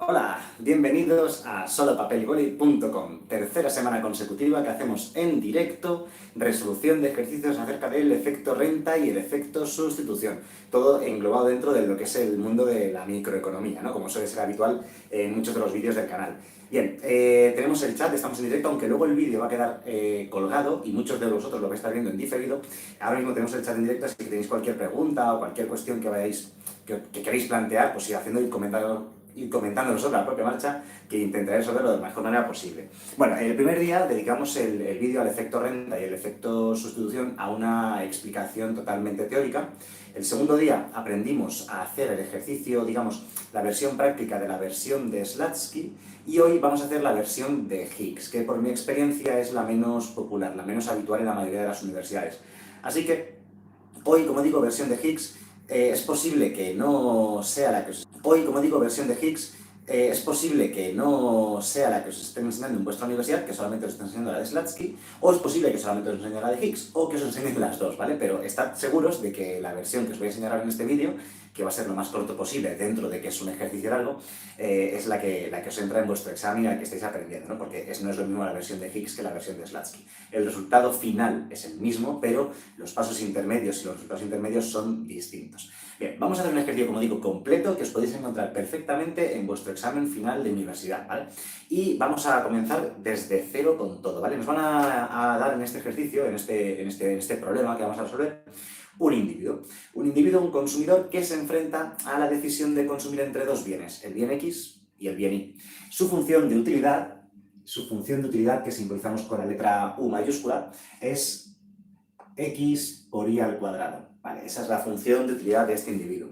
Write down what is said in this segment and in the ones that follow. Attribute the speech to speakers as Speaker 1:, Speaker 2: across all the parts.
Speaker 1: Hola, bienvenidos a solopapelyboli.com, tercera semana consecutiva que hacemos en directo resolución de ejercicios acerca del efecto renta y el efecto sustitución, todo englobado dentro de lo que es el mundo de la microeconomía, ¿no? Como suele ser habitual en muchos de los vídeos del canal. Bien, tenemos el chat, estamos en directo, aunque luego el vídeo va a quedar colgado y muchos de vosotros lo vais a estar viendo en diferido. Ahora mismo tenemos el chat en directo, así que tenéis cualquier pregunta o cualquier cuestión que queréis plantear, pues ir haciendo y comentando sobre la propia marcha, que intentaré resolverlo de la mejor manera posible. Bueno, el primer día dedicamos el vídeo al efecto renta y el efecto sustitución a una explicación totalmente teórica. El segundo día aprendimos a hacer el ejercicio, digamos, la versión práctica de la versión de Slutsky, y hoy vamos a hacer la versión de Higgs, que por mi experiencia es la menos popular, la menos habitual en la mayoría de las universidades. Así que hoy, como digo, versión de Higgs, es posible que no sea la que os... Hoy, como digo, versión de Higgs, es posible que no sea la que os estén enseñando en vuestra universidad, que solamente os estén enseñando la de Slutsky, o es posible que solamente os enseñe la de Higgs, o que os enseñen las dos, ¿vale? Pero estad seguros de que la versión que os voy a enseñar ahora en este vídeo, que va a ser lo más corto posible dentro de que es un ejercicio largo, es la que os entra en vuestro examen y la que estáis aprendiendo, ¿no? Porque no es lo mismo la versión de Higgs que la versión de Slutsky. El resultado final es el mismo, pero los pasos intermedios y los resultados intermedios son distintos. Bien, vamos a hacer un ejercicio, como digo, completo, que os podéis encontrar perfectamente en vuestro examen final de universidad, ¿vale? Y vamos a comenzar desde cero con todo, ¿vale? Nos van a dar en este ejercicio, en este problema que vamos a resolver, un individuo, un consumidor que se enfrenta a la decisión de consumir entre dos bienes, el bien X y el bien Y. Su función de utilidad, que simbolizamos con la letra U mayúscula, es X por Y al cuadrado. Vale, esa es la función de utilidad de este individuo.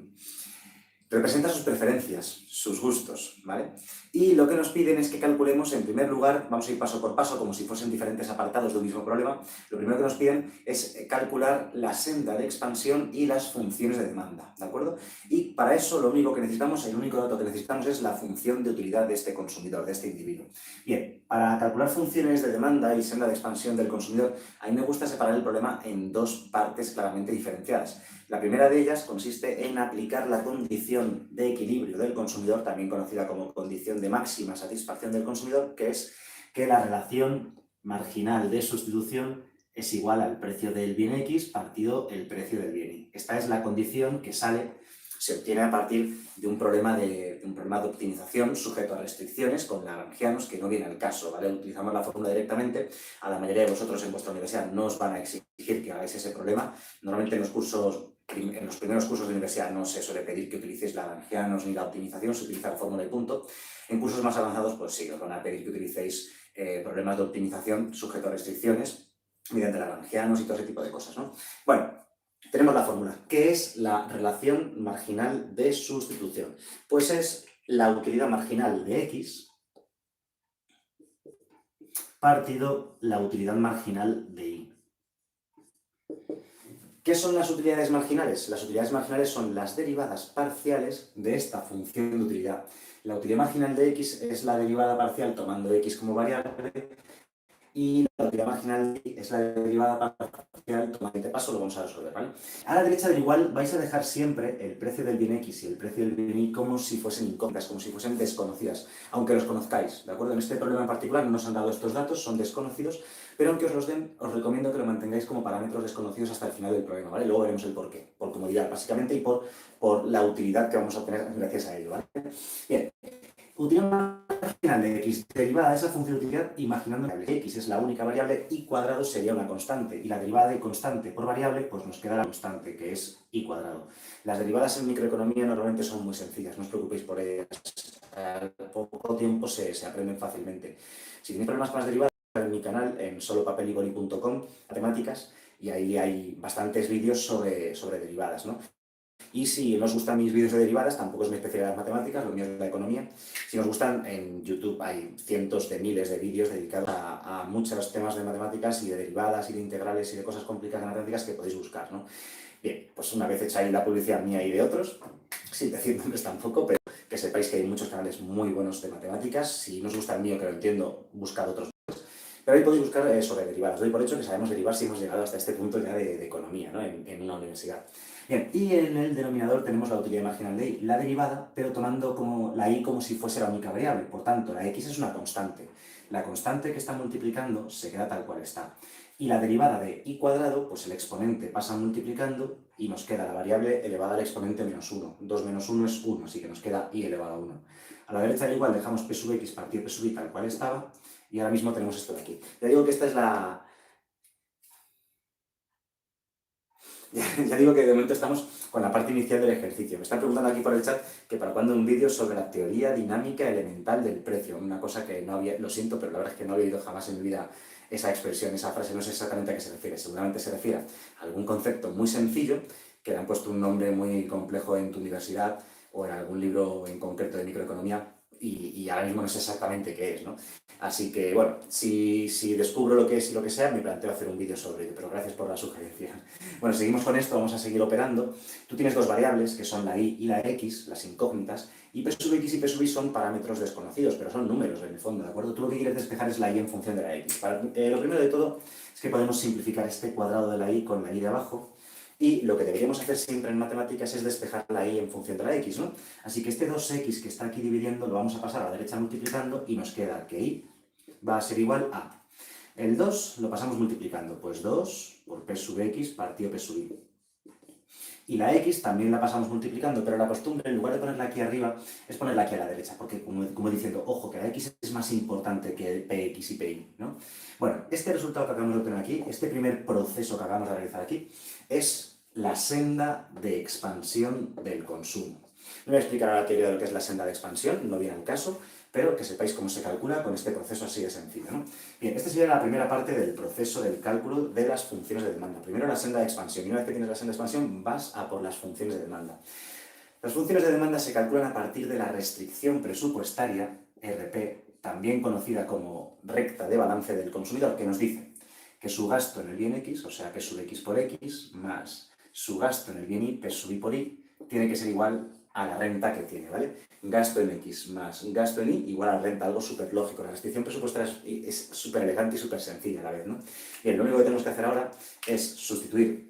Speaker 1: Representa sus preferencias, sus gustos, ¿vale? Y lo que nos piden es que calculemos, en primer lugar, vamos a ir paso por paso, como si fuesen diferentes apartados de un mismo problema. Lo primero que nos piden es calcular la senda de expansión y las funciones de demanda, ¿de acuerdo? Y para eso lo único que necesitamos, el único dato que necesitamos es la función de utilidad de este consumidor, de este individuo. Bien, para calcular funciones de demanda y senda de expansión del consumidor, a mí me gusta separar el problema en dos partes claramente diferenciadas. La primera de ellas consiste en aplicar la condición de equilibrio del consumidor, también conocida como condición de máxima satisfacción del consumidor, que es que la relación marginal de sustitución es igual al precio del bien X partido el precio del bien Y. Esta es la condición que se obtiene a partir de un problema de optimización sujeto a restricciones con lagrangianos, que no viene al caso, ¿vale? Utilizamos la fórmula directamente. A la mayoría de vosotros en vuestra universidad no os van a exigir que hagáis ese problema. Normalmente en los primeros cursos de universidad no se suele pedir que utilicéis lagrangianos ni la optimización, se utiliza la fórmula y punto. En cursos más avanzados, pues sí, os van a pedir que utilicéis problemas de optimización sujeto a restricciones mediante lagrangianos y todo ese tipo de cosas, ¿no? Bueno, tenemos la fórmula. ¿Qué es la relación marginal de sustitución? Pues es la utilidad marginal de X partido la utilidad marginal de Y. ¿Qué son las utilidades marginales? Las utilidades marginales son las derivadas parciales de esta función de utilidad. La utilidad marginal de X es la derivada parcial tomando X como variable, y la utilidad marginal es la derivada parcial tomando este paso, lo vamos a resolver, ¿vale? A la derecha del igual vais a dejar siempre el precio del bien X y el precio del bien Y como si fuesen incógnitas, como si fuesen desconocidas, aunque los conozcáis, ¿de acuerdo? En este problema en particular no nos han dado estos datos, son desconocidos, pero aunque os los den, os recomiendo que lo mantengáis como parámetros desconocidos hasta el final del problema, ¿vale? Luego veremos el porqué, por comodidad básicamente y por la utilidad que vamos a obtener gracias a ello, ¿vale? Bien. Utilidad marginal de X derivada de esa función de utilidad imaginando que X es la única variable, Y cuadrado sería una constante, y la derivada de constante por variable, pues nos queda la constante, que es Y cuadrado. Las derivadas en microeconomía normalmente son muy sencillas, no os preocupéis por ellas, al poco tiempo se aprenden fácilmente. Si tenéis problemas con las derivadas, en mi canal, en solopapelyboli.com, matemáticas, y ahí hay bastantes vídeos sobre derivadas, ¿no? Y si no os gustan mis vídeos de derivadas, tampoco es mi especialidad de matemáticas, lo mío es la economía. Si nos gustan, en YouTube hay cientos de miles de vídeos dedicados a muchos temas de matemáticas y de derivadas y de integrales y de cosas complicadas de matemáticas que podéis buscar, ¿no? Bien, pues una vez hecha ahí la publicidad mía y de otros, sin decir nombres tampoco, pero que sepáis que hay muchos canales muy buenos de matemáticas. Si no os gusta el mío, que lo entiendo, buscad otros. Pero ahí podéis buscar sobre derivadas. Doy por hecho que sabemos derivar si hemos llegado hasta este punto ya de economía, ¿no? En una universidad. Bien, y en el denominador tenemos la utilidad marginal de y, la derivada, pero tomando como la y como si fuese la única variable. Por tanto, la x es una constante. La constante que está multiplicando se queda tal cual está. Y la derivada de y cuadrado, pues el exponente pasa multiplicando y nos queda la variable elevada al exponente menos 1. 2 menos 1 es 1, así que nos queda y elevado a 1. A la derecha del igual dejamos p sub x partido p sub y tal cual estaba, y ahora mismo tenemos esto de aquí. Ya digo que esta es la... Ya digo que de momento estamos con la parte inicial del ejercicio. Me están preguntando aquí por el chat que para cuándo un vídeo sobre la teoría dinámica elemental del precio. Una cosa que no había, lo siento, pero la verdad es que no había oído jamás en mi vida esa expresión, esa frase. No sé exactamente a qué se refiere. Seguramente se refiere a algún concepto muy sencillo que le han puesto un nombre muy complejo en tu universidad o en algún libro en concreto de microeconomía y ahora mismo no sé exactamente qué es, ¿no? Así que, bueno, si descubro lo que es y lo que sea, me planteo hacer un vídeo sobre ello, pero gracias por la sugerencia. Bueno, seguimos con esto, vamos a seguir operando. Tú tienes dos variables, que son la y la x, las incógnitas, y p sub x y p sub y son parámetros desconocidos, pero son números en el fondo, ¿de acuerdo? Tú lo que quieres despejar es la y en función de la x. Lo primero de todo es que podemos simplificar este cuadrado de la y con la y de abajo, y lo que deberíamos hacer siempre en matemáticas es despejar la y en función de la x, ¿no? Así que este 2x que está aquí dividiendo lo vamos a pasar a la derecha multiplicando y nos queda que y va a ser igual a... El 2 lo pasamos multiplicando, pues 2 por p sub x partido p sub y. Y la x también la pasamos multiplicando, pero la costumbre, en lugar de ponerla aquí arriba, es ponerla aquí a la derecha, porque como diciendo, ojo, que la x es más importante que px y pi, ¿no? Bueno, este resultado que acabamos de obtener aquí, este primer proceso que acabamos de realizar aquí, es la senda de expansión del consumo. No voy a explicar ahora la teoría de lo que es la senda de expansión, no viene al caso, pero que sepáis cómo se calcula con este proceso así de sencillo, ¿no? Bien, esta sería la primera parte del proceso del cálculo de las funciones de demanda. Primero la senda de expansión, y una vez que tienes la senda de expansión vas a por las funciones de demanda. Las funciones de demanda se calculan a partir de la restricción presupuestaria, RP, también conocida como recta de balance del consumidor, que nos dice que su gasto en el bien X, o sea, P sub X por X, más su gasto en el bien Y, P sub Y por Y, tiene que ser igual a la renta que tiene, ¿vale? Gasto en X más gasto en Y igual a renta, algo súper lógico. La restricción presupuestaria es súper elegante y súper sencilla a la vez, ¿no? Bien, lo único que tenemos que hacer ahora es sustituir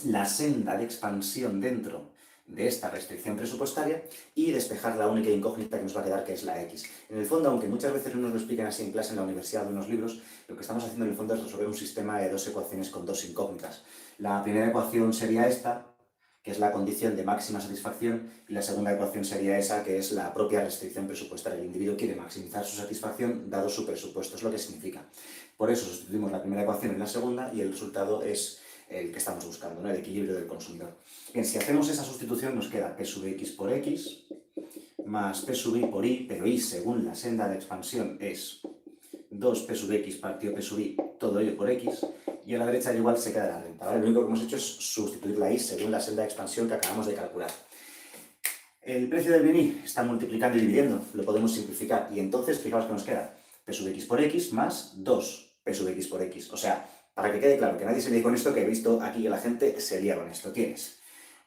Speaker 1: la senda de expansión dentro de esta restricción presupuestaria y despejar la única incógnita que nos va a quedar, que es la X. En el fondo, aunque muchas veces no nos lo explican así en clase en la universidad o en los libros, lo que estamos haciendo en el fondo es resolver un sistema de dos ecuaciones con dos incógnitas. La primera ecuación sería esta, que es la condición de máxima satisfacción, y la segunda ecuación sería esa, que es la propia restricción presupuestaria. El individuo quiere maximizar su satisfacción dado su presupuesto, es lo que significa. Por eso sustituimos la primera ecuación en la segunda y el resultado es el que estamos buscando, ¿no? El equilibrio del consumidor. Bien, si hacemos esa sustitución nos queda p sub x por x más p sub y por y, pero y según la senda de expansión es 2p sub x partido p sub y, todo ello por x, y a la derecha igual se queda la renta, ¿vale? Lo único que hemos hecho es sustituir la y según la senda de expansión que acabamos de calcular. El precio del bien y está multiplicando y dividiendo, lo podemos simplificar, y entonces fijaos que nos queda p sub x por x más 2p sub x por x, o sea, para que quede claro, que nadie se líe con esto, que he visto aquí que la gente se lía con esto. Tienes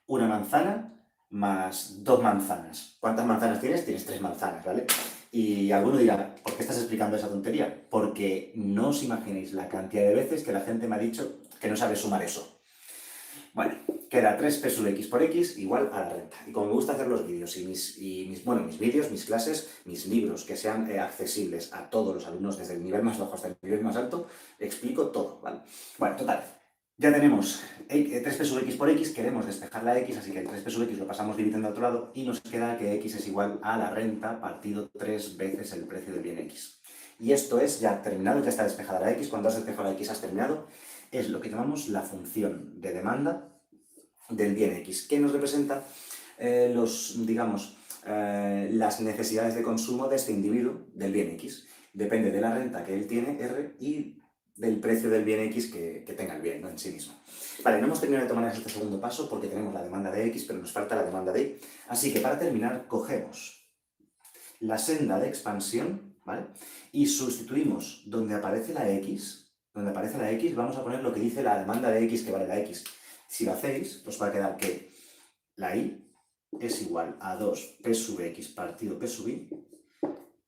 Speaker 1: una manzana más dos manzanas. ¿Cuántas manzanas tienes? Tienes tres manzanas, ¿vale? Y alguno dirá, ¿por qué estás explicando esa tontería? Porque no os imaginéis la cantidad de veces que la gente me ha dicho que no sabe sumar eso. Bueno, queda 3p sub x por x igual a la renta. Y como me gusta hacer los vídeos y mis vídeos, mis clases, mis libros, que sean accesibles a todos los alumnos desde el nivel más bajo hasta el nivel más alto, explico todo, ¿vale? Bueno, total. Ya tenemos 3p sub x por x, queremos despejar la x, así que el 3p sub x lo pasamos dividiendo a otro lado y nos queda que x es igual a la renta partido 3 veces el precio del bien x. Y esto es ya terminado, ya está despejada la x. Cuando has despejado la x has terminado. Es lo que llamamos la función de demanda del bien x, que nos representa las necesidades de consumo de este individuo del bien x. Depende de la renta que él tiene, R, y del precio del bien x que tenga el bien, ¿no? En sí mismo. Vale, no hemos terminado de tomar este segundo paso porque tenemos la demanda de x, pero nos falta la demanda de y. Así que para terminar, cogemos la senda de expansión, ¿vale? Y sustituimos donde aparece la x, vamos a poner lo que dice la demanda de x que vale la x. Si lo hacéis, os va a quedar que la y es igual a 2p sub x partido p sub y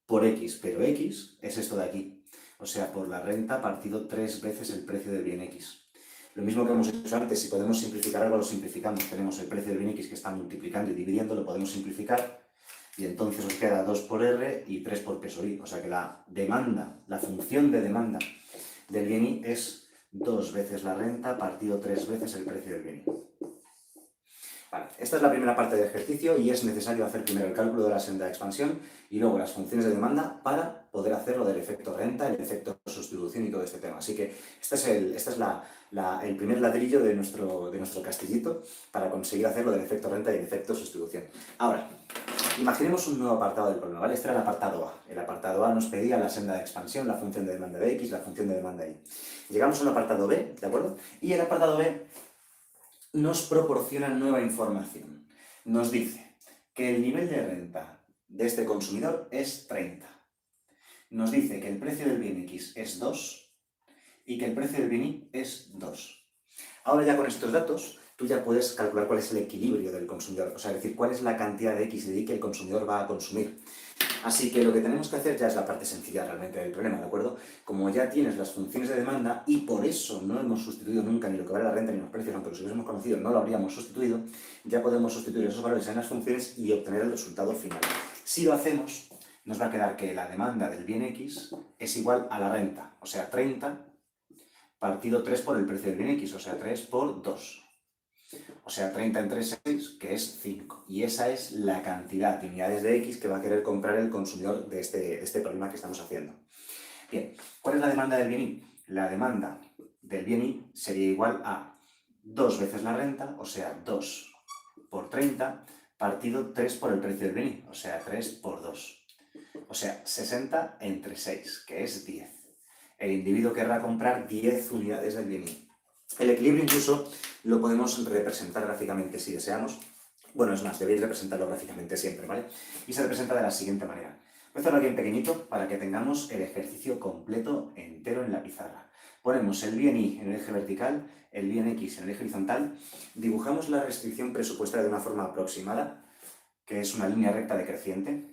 Speaker 1: por x, pero x es esto de aquí. O sea, por la renta partido 3 veces el precio del bien x. Lo mismo que hemos hecho antes, si podemos simplificar algo, lo simplificamos. Tenemos el precio del bien X que está multiplicando y dividiendo, lo podemos simplificar y entonces os queda 2 por R y 3 por peso I. O sea que la demanda, la función de demanda del bien I es 2 veces la renta partido 3 veces el precio del bien I. Vale, esta es la primera parte del ejercicio y es necesario hacer primero el cálculo de la senda de expansión y luego las funciones de demanda para poder hacer lo del efecto renta, el efecto sustitución y todo este tema. Así que este es el primer ladrillo de nuestro castillito para conseguir hacer lo del efecto renta y el efecto sustitución. Ahora, imaginemos un nuevo apartado del problema, ¿vale? Este era el apartado A. El apartado A nos pedía la senda de expansión, la función de demanda de X, la función de demanda Y. Llegamos a un apartado B, ¿de acuerdo? Y el apartado B nos proporciona nueva información. Nos dice que el nivel de renta de este consumidor es 30. Nos dice que el precio del bien X es 2 y que el precio del bien Y es 2. Ahora ya con estos datos, tú ya puedes calcular cuál es el equilibrio del consumidor, o sea, es decir, cuál es la cantidad de X y de Y que el consumidor va a consumir. Así que lo que tenemos que hacer ya es la parte sencilla realmente del problema, ¿de acuerdo? Como ya tienes las funciones de demanda y por eso no hemos sustituido nunca ni lo que vale la renta ni los precios, aunque los hubiésemos conocido no lo habríamos sustituido, ya podemos sustituir esos valores en las funciones y obtener el resultado final. Si lo hacemos, nos va a quedar que la demanda del bien X es igual a la renta, o sea, 30 partido 3 por el precio del bien X, o sea, 3 por 2. O sea, 30 entre 6, que es 5. Y esa es la cantidad de unidades de X que va a querer comprar el consumidor de este problema que estamos haciendo. Bien, ¿cuál es la demanda del bien Y? La demanda del bien Y sería igual a 2 veces la renta, o sea, 2 por 30, partido 3 por el precio del bien Y, o sea, 3 por 2. O sea, 60 entre 6, que es 10. El individuo querrá comprar 10 unidades del bien Y. El equilibrio incluso lo podemos representar gráficamente si deseamos. Bueno, es más, debéis representarlo gráficamente siempre, ¿vale? Y se representa de la siguiente manera. Voy a hacerlo aquí en pequeñito para que tengamos el ejercicio completo entero en la pizarra. Ponemos el bien Y en el eje vertical, el bien X en el eje horizontal, dibujamos la restricción presupuestaria de una forma aproximada, que es una línea recta decreciente.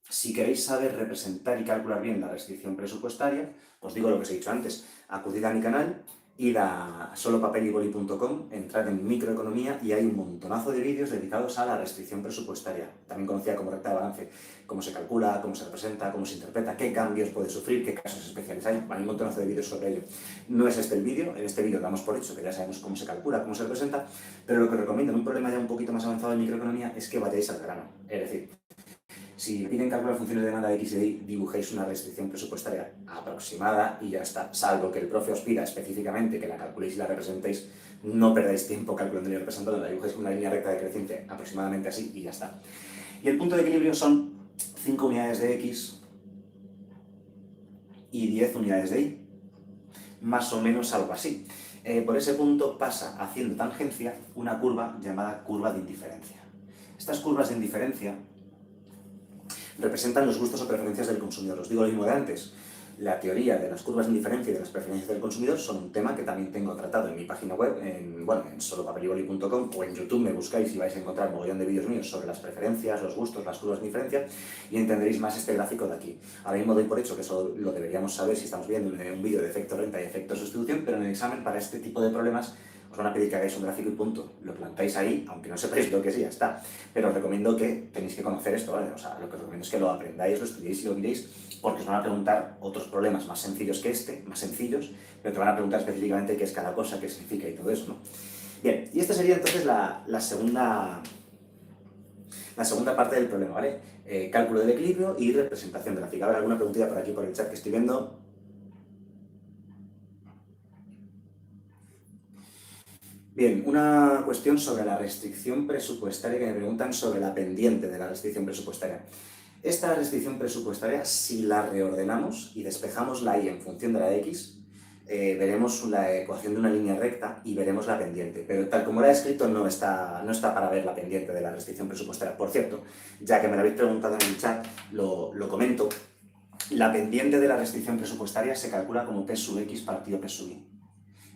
Speaker 1: Si queréis saber representar y calcular bien la restricción presupuestaria, os digo lo que os he dicho antes, acudid a mi canal, id a solopapelyboli.com, entrad en microeconomía y hay un montonazo de vídeos dedicados a la restricción presupuestaria, también conocida como recta de balance, cómo se calcula, cómo se representa, cómo se interpreta, qué cambios puede sufrir, qué casos especiales hay, hay un montonazo de vídeos sobre ello. No es este el vídeo, en este vídeo damos por hecho que ya sabemos cómo se calcula, cómo se representa, pero lo que os recomiendo en un problema ya un poquito más avanzado en microeconomía es que vayáis al grano, es decir, si piden calcular funciones de demanda de X y de Y, dibujéis una restricción presupuestaria aproximada y ya está. Salvo que el profe os pida específicamente que la calculéis y la representéis, no perdáis tiempo calculando y representando, la dibujéis con una línea recta decreciente aproximadamente así y ya está. Y el punto de equilibrio son 5 unidades de X y 10 unidades de Y. Más o menos algo así. Por ese punto pasa, haciendo tangencia, una curva llamada curva de indiferencia. Estas curvas de indiferencia representan los gustos o preferencias del consumidor. Os digo lo mismo de antes. La teoría de las curvas de indiferencia y de las preferencias del consumidor son un tema que también tengo tratado en mi página web, en solopapelyboli.com, o en YouTube me buscáis y vais a encontrar un mogollón de vídeos míos sobre las preferencias, los gustos, las curvas de indiferencia y entenderéis más este gráfico de aquí. Ahora mismo doy por hecho que eso lo deberíamos saber si estamos viendo un vídeo de efecto renta y efecto sustitución, pero en el examen para este tipo de problemas os van a pedir que hagáis un gráfico y punto. Lo plantáis ahí, aunque no sepáis lo que es y ya está. Pero os recomiendo que tenéis que conocer esto, ¿vale? O sea, lo que os recomiendo es que lo aprendáis, lo estudiéis y lo miréis, porque os van a preguntar otros problemas más sencillos que este, más sencillos, pero te van a preguntar específicamente qué es cada cosa, qué significa y todo eso, ¿no? Bien, y esta sería entonces la segunda parte del problema, ¿vale? Cálculo del equilibrio y representación gráfica. A ver, alguna preguntita por aquí por el chat que estoy viendo. Bien, una cuestión sobre la restricción presupuestaria que me preguntan sobre la pendiente de la restricción presupuestaria. Esta restricción presupuestaria, si la reordenamos y despejamos la y en función de la x, veremos la ecuación de una línea recta y veremos la pendiente. Pero tal como la he escrito, no está para ver la pendiente de la restricción presupuestaria. Por cierto, ya que me lo habéis preguntado en el chat, lo comento. La pendiente de la restricción presupuestaria se calcula como P sub x partido P sub y.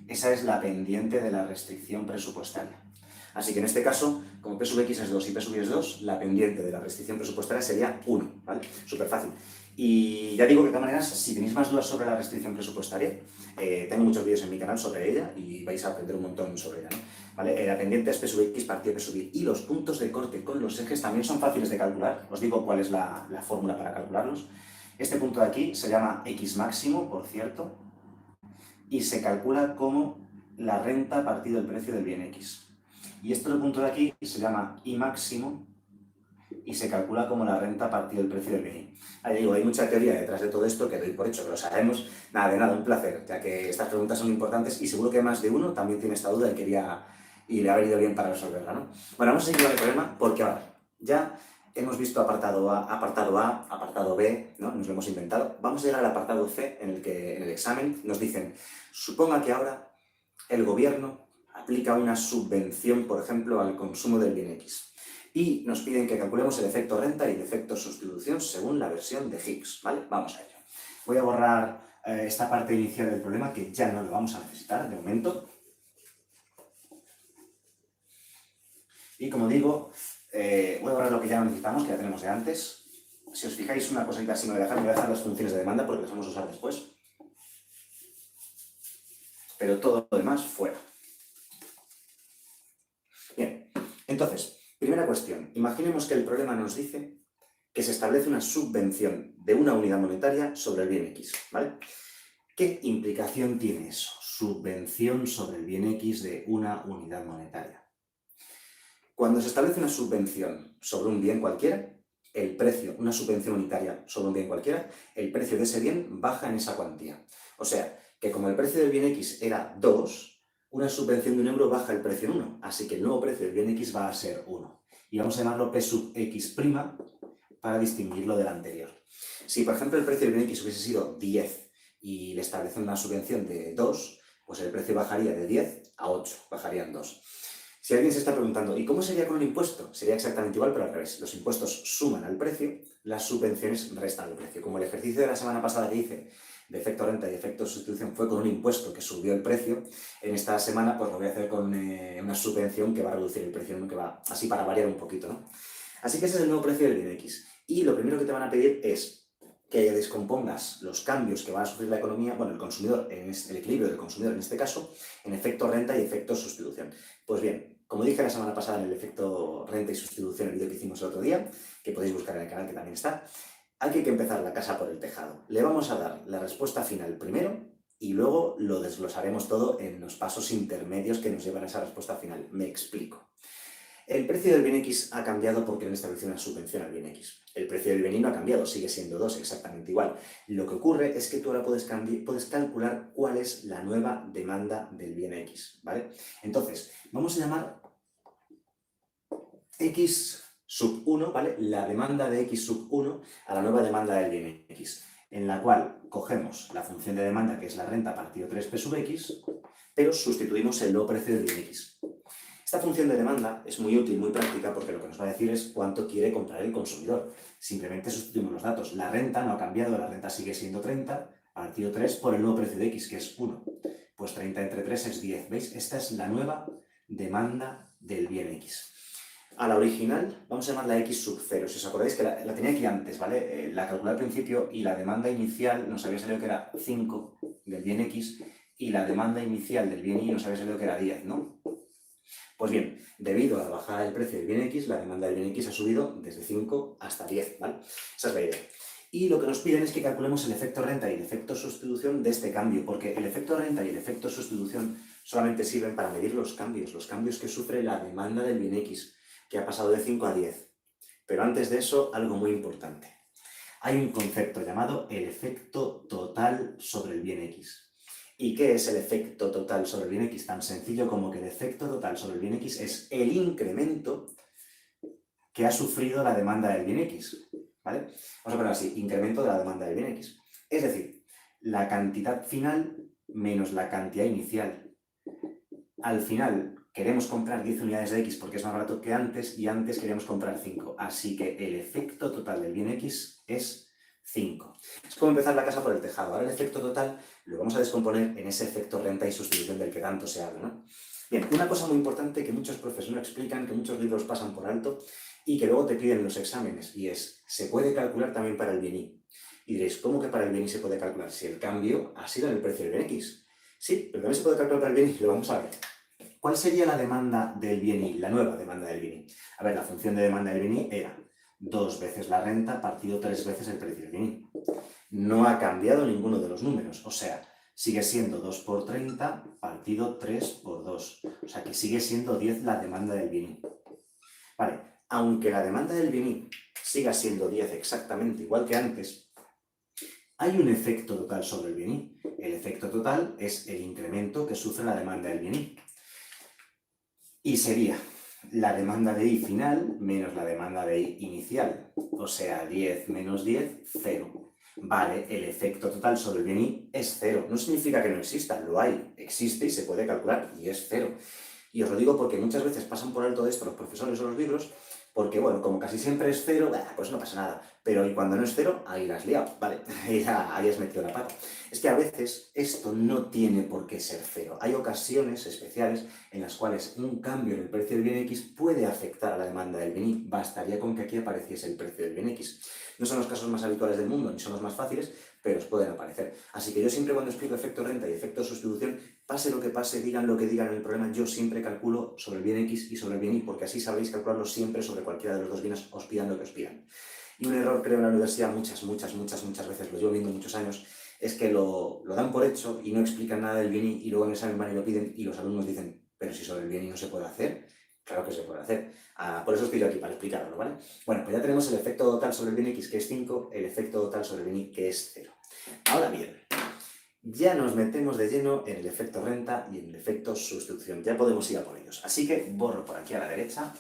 Speaker 1: Esa es la pendiente de la restricción presupuestaria. Así que en este caso, como P sub x es 2 y P sub y es 2, la pendiente de la restricción presupuestaria sería 1, ¿vale? Súper fácil. Y ya digo que de todas maneras, si tenéis más dudas sobre la restricción presupuestaria, tengo muchos vídeos en mi canal sobre ella y vais a aprender un montón sobre ella, ¿no? ¿Vale? La pendiente es P sub X partido P sub Y, y los puntos de corte con los ejes también son fáciles de calcular. Os digo cuál es la fórmula para calcularlos. Este punto de aquí se llama X máximo, por cierto, y se calcula como la renta partido el precio del bien X. Y este otro punto de aquí se llama Y máximo y se calcula como la renta partido el precio del bien Y. Ahí digo, hay mucha teoría detrás de todo esto que doy por hecho que lo sabemos. Nada, de nada, un placer, ya que estas preguntas son importantes y seguro que más de uno también tiene esta duda y le ha venido bien para resolverla, ¿no? Bueno, vamos a seguir con el problema porque ahora ya hemos visto apartado A, apartado B, ¿no? Nos lo hemos inventado. Vamos a llegar al apartado C en el que en el examen nos dicen, suponga que ahora el gobierno aplica una subvención, por ejemplo, al consumo del bien X. Y nos piden que calculemos el efecto renta y el efecto sustitución según la versión de Higgs, ¿vale? Vamos a ello. Voy a borrar esta parte inicial del problema que ya no lo vamos a necesitar de momento. Y como digo, voy a borrar lo que ya no necesitamos, que ya tenemos de antes. Si os fijáis, una cosita así me voy a dejar las funciones de demanda porque las vamos a usar después. Pero todo lo demás fuera. Bien, entonces, primera cuestión. Imaginemos que el problema nos dice que se establece una subvención de una unidad monetaria sobre el bien X, ¿vale? ¿Qué implicación tiene eso? Subvención sobre el bien X de una unidad monetaria. Cuando se establece una subvención sobre un bien cualquiera, el precio, una subvención unitaria sobre un bien cualquiera, el precio de ese bien baja en esa cuantía. O sea, que como el precio del bien X era 2, una subvención de 1 euro baja el precio en 1, así que el nuevo precio del bien X va a ser 1. Y vamos a llamarlo P sub X' para distinguirlo del anterior. Si, por ejemplo, el precio del bien X hubiese sido 10 y le establecen una subvención de 2, pues el precio bajaría de 10 a 8, bajarían 2. Si alguien se está preguntando, ¿y cómo sería con el impuesto? Sería exactamente igual, pero al revés. Los impuestos suman al precio, las subvenciones restan al precio. Como el ejercicio de la semana pasada que hice de efecto renta y efecto sustitución fue con un impuesto que subió el precio, en esta semana pues lo voy a hacer con una subvención que va a reducir el precio, que va así para variar un poquito, ¿no? Así que ese es el nuevo precio del bien X. Y lo primero que te van a pedir es que descompongas los cambios que va a sufrir la economía, bueno, el consumidor, el equilibrio del consumidor en este caso, en efecto renta y efecto sustitución. Pues bien, como dije la semana pasada en el efecto renta y sustitución, el vídeo que hicimos el otro día, que podéis buscar en el canal que también está, hay que empezar la casa por el tejado. Le vamos a dar la respuesta final primero y luego lo desglosaremos todo en los pasos intermedios que nos llevan a esa respuesta final. Me explico. El precio del bien X ha cambiado porque le estableció una subvención al bien X. El precio del bien Y no ha cambiado, sigue siendo 2, exactamente igual. Lo que ocurre es que tú ahora puedes calcular cuál es la nueva demanda del bien X, ¿vale? Entonces, vamos a llamar X sub 1, ¿vale? La demanda de X sub 1 a la nueva demanda del bien X, en la cual cogemos la función de demanda, que es la renta partido 3P sub X, pero sustituimos el nuevo precio del bien X. Esta función de demanda es muy útil, muy práctica, porque lo que nos va a decir es cuánto quiere comprar el consumidor. Simplemente sustituimos los datos. La renta no ha cambiado, la renta sigue siendo 30, partido 3 por el nuevo precio de X, que es 1. Pues 30 entre 3 es 10. ¿Veis? Esta es la nueva demanda del bien X. A la original vamos a llamarla X sub 0. Si os acordáis que la tenía aquí antes, ¿vale? La calculé al principio y la demanda inicial nos había salido que era 5 del bien X y la demanda inicial del bien Y nos había salido que era 10, ¿no? Pues bien, debido a la bajada del precio del bien X, la demanda del bien X ha subido desde 5 hasta 10, ¿vale? Esa es la idea. Y lo que nos piden es que calculemos el efecto renta y el efecto sustitución de este cambio, porque el efecto renta y el efecto sustitución solamente sirven para medir los cambios que sufre la demanda del bien X, que ha pasado de 5 a 10. Pero antes de eso, algo muy importante. Hay un concepto llamado el efecto total sobre el bien X. ¿Y qué es el efecto total sobre el bien X? Tan sencillo como que el efecto total sobre el bien X es el incremento que ha sufrido la demanda del bien X, ¿vale? Vamos a ponerlo así, incremento de la demanda del bien X. Es decir, la cantidad final menos la cantidad inicial. Al final queremos comprar 10 unidades de X porque es más barato que antes y antes queríamos comprar 5. Así que el efecto total del bien X es 5. Es como empezar la casa por el tejado. Ahora el efecto total lo vamos a descomponer en ese efecto renta y sustitución del que tanto se habla, ¿no? Bien, una cosa muy importante que muchos profes no explican, que muchos libros pasan por alto y que luego te piden en los exámenes, y es, se puede calcular también para el bien Y. Y diréis, ¿cómo que para el bien y se puede calcular si el cambio ha sido en el precio del bien X? Sí, pero también se puede calcular para el bien y, lo vamos a ver. ¿Cuál sería la demanda del bien y, la nueva demanda del bien y? A ver, la función de demanda del bien y era 2 veces la renta partido 3 veces el precio del bien y. No ha cambiado ninguno de los números, o sea, sigue siendo 2 por 30 partido 3 por 2. O sea, que sigue siendo 10 la demanda del bien y. Vale, aunque la demanda del bien y siga siendo 10 exactamente igual que antes, hay un efecto total sobre el bien y. El efecto total es el incremento que sufre la demanda del bien y. Y sería la demanda de I final menos la demanda de I inicial. O sea, 10 menos 10, 0. Vale, el efecto total sobre el bien y es 0. No significa que no exista, lo hay. Existe y se puede calcular y es 0. Y os lo digo porque muchas veces pasan por alto de esto los profesores o los libros, porque bueno, como casi siempre es 0, pues no pasa nada. Pero y cuando no es 0, ahí la has liado, ¿vale? Ahí has metido la pata. Es que a veces esto no tiene por qué ser 0. Hay ocasiones especiales en las cuales un cambio en el precio del bien X puede afectar a la demanda del bien Y. Bastaría con que aquí apareciese el precio del bien X. No son los casos más habituales del mundo, ni son los más fáciles, pero os pueden aparecer. Así que yo siempre cuando explico efecto renta y efecto sustitución, pase lo que pase, digan lo que digan en el problema, yo siempre calculo sobre el bien X y sobre el bien Y, porque así sabréis calcularlo siempre sobre cualquiera de los dos bienes, os pidan lo que os pidan. Y un error, creo, en la universidad muchas veces, lo llevo viendo muchos años, es que lo dan por hecho y no explican nada del bien y luego en el examen van y lo piden y los alumnos dicen, pero si sobre el bien y no se puede hacer. Claro que se puede hacer. Por eso estoy yo aquí, para explicarlo, ¿vale? Bueno, pues ya tenemos el efecto total sobre el bien X, que es 5, el efecto total sobre el bien Y, que es 0. Ahora bien, ya nos metemos de lleno en el efecto renta y en el efecto sustitución. Ya podemos ir a por ellos. Así que borro por aquí a la derecha.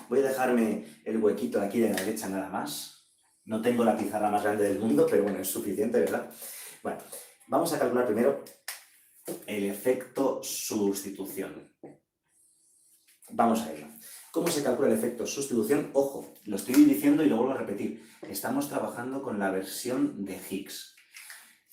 Speaker 1: Voy a dejarme el huequito aquí de la derecha nada más. No tengo la pizarra más grande del mundo, pero bueno, es suficiente, ¿verdad? Bueno, vamos a calcular primero el efecto sustitución. Vamos a ello. ¿Cómo se calcula el efecto sustitución? Ojo, lo estoy diciendo y lo vuelvo a repetir. Estamos trabajando con la versión de Higgs.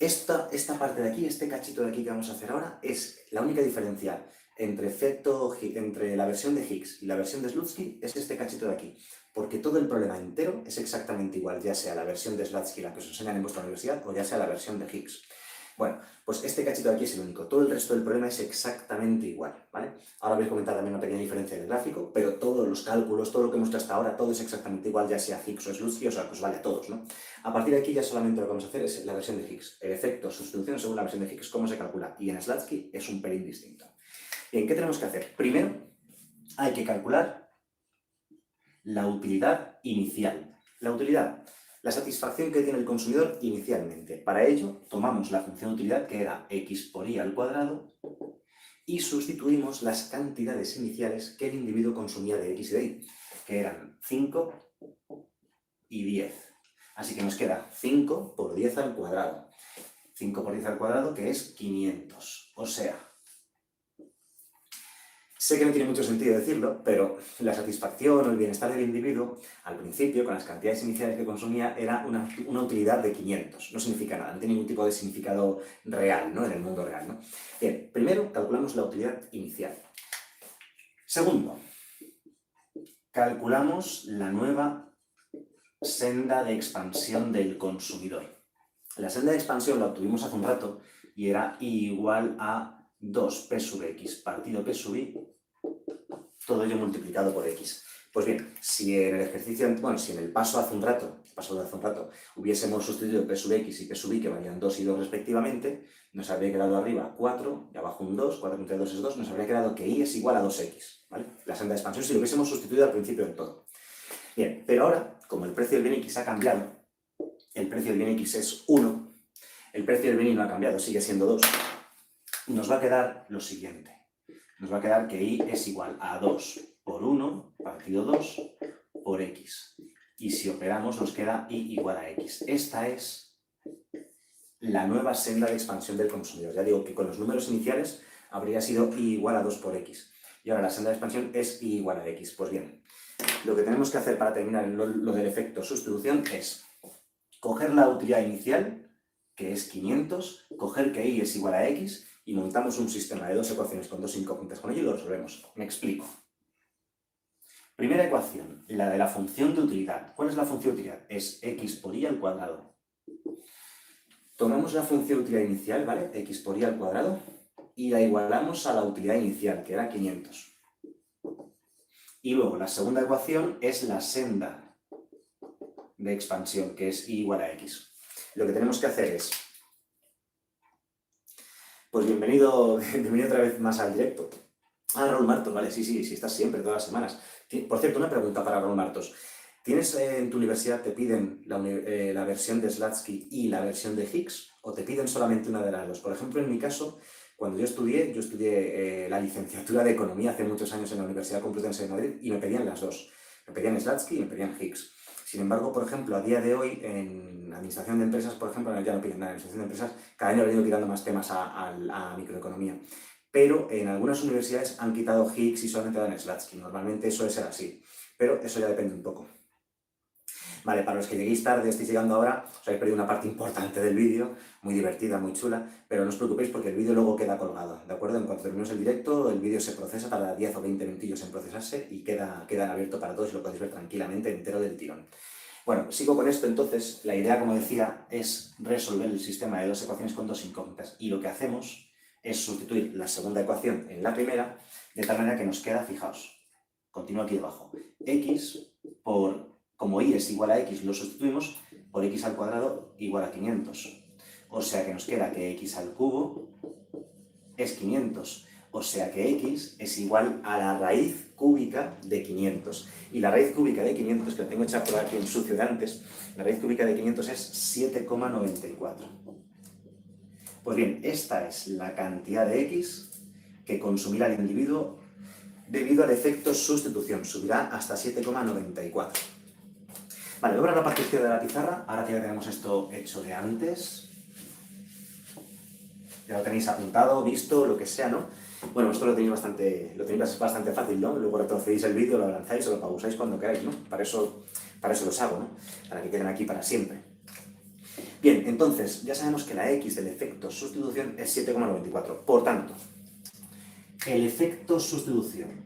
Speaker 1: Esta parte de aquí, este cachito de aquí que vamos a hacer ahora, es la única diferencia entre la versión de Higgs y la versión de Slutsky, es este cachito de aquí. Porque todo el problema entero es exactamente igual, ya sea la versión de Slutsky, la que os enseñan en vuestra universidad, o ya sea la versión de Higgs. Bueno, pues este cachito de aquí es el único. Todo el resto del problema es exactamente igual, ¿vale? Ahora voy a comentar también una pequeña diferencia en el gráfico, pero todos los cálculos, todo lo que hemos hecho hasta ahora, todo es exactamente igual, ya sea Higgs o Slutsky, o sea, pues vale a todos, ¿no? A partir de aquí ya solamente lo que vamos a hacer es la versión de Higgs. El efecto sustitución según la versión de Higgs, cómo se calcula. Y en Slutsky es un pelín distinto. Bien, ¿qué tenemos que hacer? Primero, hay que calcular la utilidad inicial. La utilidad, la satisfacción que tiene el consumidor inicialmente. Para ello, tomamos la función de utilidad que era x por y al cuadrado y sustituimos las cantidades iniciales que el individuo consumía de x y de y, que eran 5 y 10. Así que nos queda 5 por 10 al cuadrado. 5 por 10 al cuadrado, que es 500. O sea, sé que no tiene mucho sentido decirlo, pero la satisfacción o el bienestar del individuo, al principio, con las cantidades iniciales que consumía, era una utilidad de 500. No significa nada, no tiene ningún tipo de significado real, ¿no? En el mundo real, ¿no? Bien, primero calculamos la utilidad inicial. Segundo, calculamos la nueva senda de expansión del consumidor. La senda de expansión la obtuvimos hace un rato y era I igual a 2p sub x partido p sub y, todo ello multiplicado por x. Pues bien, si en el ejercicio, bueno, si en el paso de hace un rato, hubiésemos sustituido p sub x y p sub y, que valían 2 y 2 respectivamente, nos habría quedado arriba 4 y abajo un 2, 4 entre 2 es 2, nos habría quedado que y es igual a 2x, ¿vale? La senda de expansión si lo hubiésemos sustituido al principio del todo. Bien, pero ahora, como el precio del bien X ha cambiado, el precio del bien X es 1, el precio del bien Y no ha cambiado, sigue siendo 2, nos va a quedar lo siguiente. Nos va a quedar que Y es igual a 2 por 1 partido 2 por X. Y si operamos nos queda Y igual a X. Esta es la nueva senda de expansión del consumidor. Ya digo que con los números iniciales habría sido Y igual a 2 por X. Y ahora la senda de expansión es Y igual a X. Pues bien, lo que tenemos que hacer para terminar lo del efecto sustitución es coger la utilidad inicial, que es 500, coger que Y es igual a X y montamos un sistema de dos ecuaciones con dos incógnitas con ello y lo resolvemos. Me explico. Primera ecuación, la de la función de utilidad. ¿Cuál es la función de utilidad? Es x por y al cuadrado. Tomamos la función de utilidad inicial, ¿vale? X por y al cuadrado, y la igualamos a la utilidad inicial, que era 500. Y luego la segunda ecuación es la senda de expansión, que es y igual a x. Lo que tenemos que hacer es, pues bienvenido otra vez más al directo. Ah, Raúl Martos, vale, sí, estás siempre, todas las semanas. Por cierto, una pregunta para Raúl Martos. ¿Tienes en tu universidad, te piden la versión de Slutsky y la versión de Higgs, o te piden solamente una de las dos? Por ejemplo, en mi caso, cuando yo estudié la licenciatura de Economía hace muchos años en la Universidad Complutense de Madrid y me pedían las dos. Me pedían Slutsky y me pedían Higgs. Sin embargo, por ejemplo, a día de hoy, en Administración de Empresas, por ejemplo, ya no piden nada. En Administración de Empresas, cada año han ido quitando más temas a microeconomía. Pero en algunas universidades han quitado Higgs y solamente dan Slutsky. Normalmente suele ser así, pero eso ya depende un poco. Vale, para los que lleguéis tarde, estéis llegando ahora, os habéis perdido una parte importante del vídeo, muy divertida, muy chula, pero no os preocupéis porque el vídeo luego queda colgado, ¿de acuerdo? En cuanto terminemos el directo, el vídeo se procesa, tarda 10 o 20 minutillos en procesarse y queda abierto para todos y lo podéis ver tranquilamente entero del tirón. Bueno, sigo con esto, entonces, la idea, como decía, es resolver el sistema de dos ecuaciones con dos incógnitas, y lo que hacemos es sustituir la segunda ecuación en la primera, de tal manera que nos queda, fijaos, continúo aquí debajo, x por, como y es igual a x, lo sustituimos por x al cuadrado igual a 500. O sea que nos queda que x al cubo es 500. O sea que x es igual a la raíz cúbica de 500. Y la raíz cúbica de 500, que lo tengo hecha por aquí en sucio de antes, la raíz cúbica de 500 es 7,94. Pues bien, esta es la cantidad de x que consumirá el individuo debido al efecto sustitución. Subirá hasta 7,94. Vale, voy a borrar la parte izquierda de la pizarra, ahora que ya tenemos esto hecho de antes. Ya lo tenéis apuntado, visto, lo que sea, ¿no? Bueno, esto lo tenéis bastante fácil, ¿no? Luego retrocedéis el vídeo, lo lanzáis o lo pausáis cuando queráis, ¿no? Para eso los hago, ¿no? Para que queden aquí para siempre. Bien, entonces, ya sabemos que la x del efecto sustitución es 7,94. Por tanto, el efecto sustitución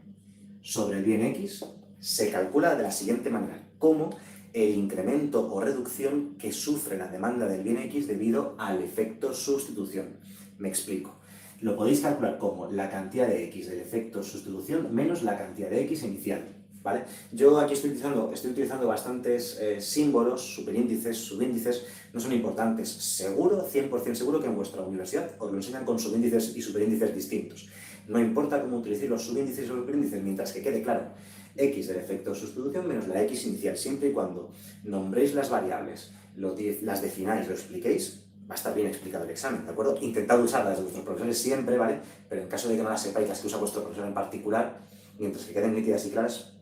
Speaker 1: sobre el bien x se calcula de la siguiente manera, como el incremento o reducción que sufre la demanda del bien x debido al efecto sustitución. Me explico. Lo podéis calcular como la cantidad de x del efecto sustitución menos la cantidad de x inicial, ¿vale? Yo aquí estoy utilizando bastantes símbolos, superíndices, subíndices, no son importantes. Seguro, 100% seguro que en vuestra universidad os lo enseñan con subíndices y superíndices distintos. No importa cómo utilicéis los subíndices y los superíndices, mientras que quede claro x del efecto sustitución menos la x inicial, siempre y cuando nombréis las variables, las defináis, lo expliquéis, va a estar bien explicado el examen, ¿de acuerdo? Intentad usarlas de vuestros profesores siempre, ¿vale? Pero en caso de que no las sepáis, las que usa vuestro profesor en particular, mientras que queden nítidas y claras.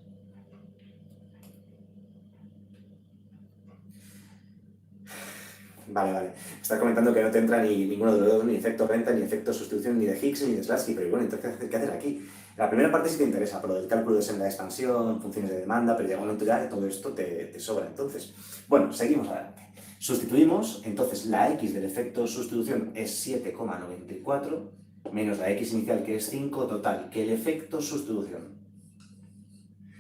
Speaker 1: Vale. Está comentando que no te entra ni ninguno de los dos, ni efecto renta, ni efecto sustitución, ni de Higgs, ni de Slutsky, pero bueno, entonces, ¿qué hacer aquí? La primera parte sí te interesa, por lo del cálculo de senda de expansión, funciones de demanda, pero llega un momento ya que todo esto te sobra. Entonces, bueno, seguimos adelante. Sustituimos, entonces la x del efecto sustitución es 7,94 menos la x inicial que es 5, total, que el efecto sustitución